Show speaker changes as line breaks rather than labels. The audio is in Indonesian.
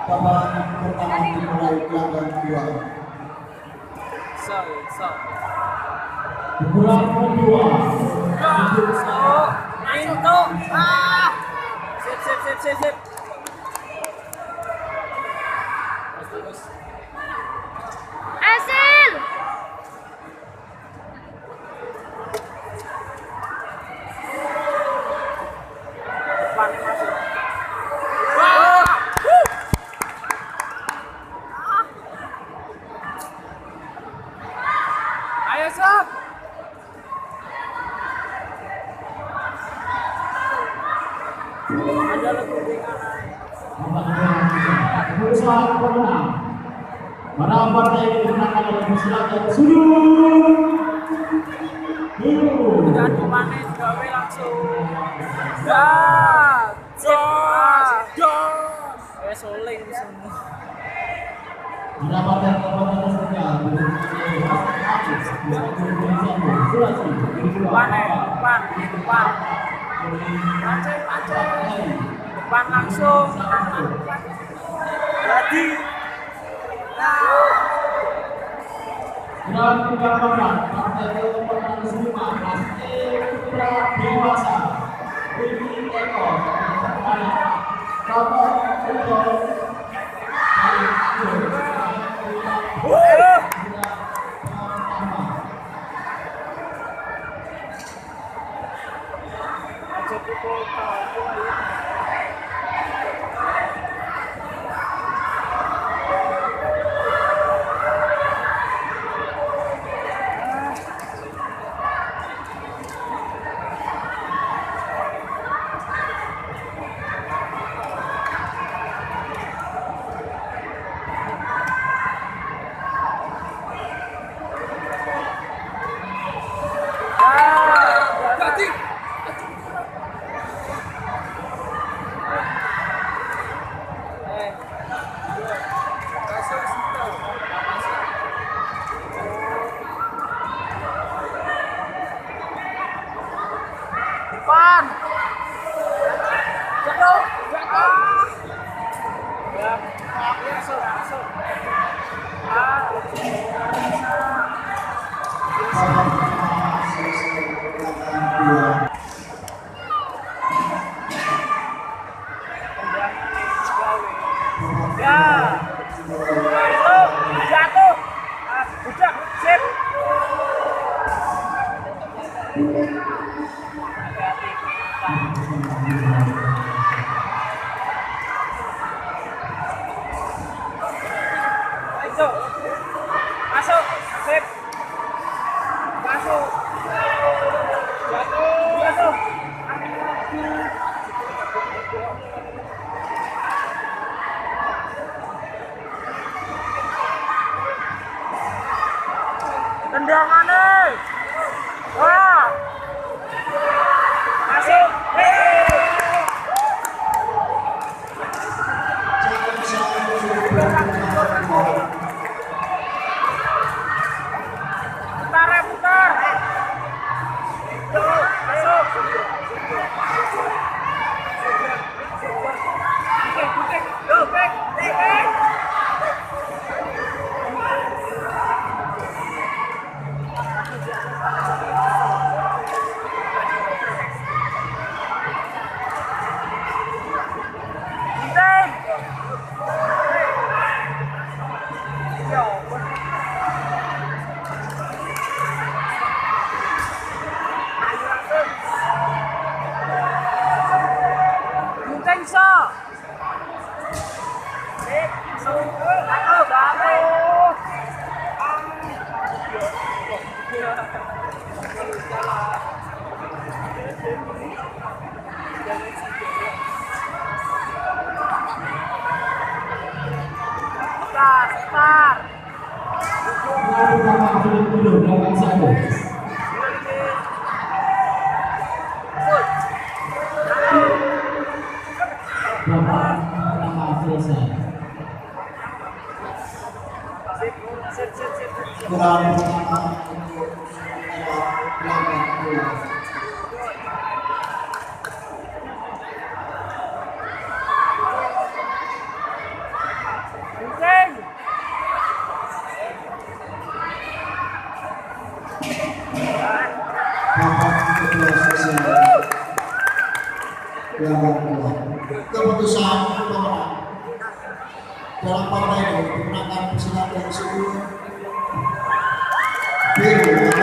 babak pertama dimulai pelanggan kedua. Pukulan kedua.
Pintu. Sip.
Hasil.
Depannya masuk. Ayo sob. Ada lagu di kanan.
Berusaha pemenang. Mana partai yang dimenangkan oleh masyarakat Sudut.
Dan pemain gawe langsung. Soling semua.
Mendapatkan kekuatan saja.
Depan. Pancing. Depan langsung. Jadi.
Dan tiga orang partai kekuatan semua pasti putra dewasa. Ini Eko. Kata Eko.
Depan. Jatuh. Ya, masuk. Jatuh. Udah, sip. Ayo. Masuk, sip. Masuk. Jatuh. Tendangannya. Wah. Masuk. Putar. Masuk. Start.
Keputusan pemenang dalam partai ini memenangkan pesilat yang sungguh biru.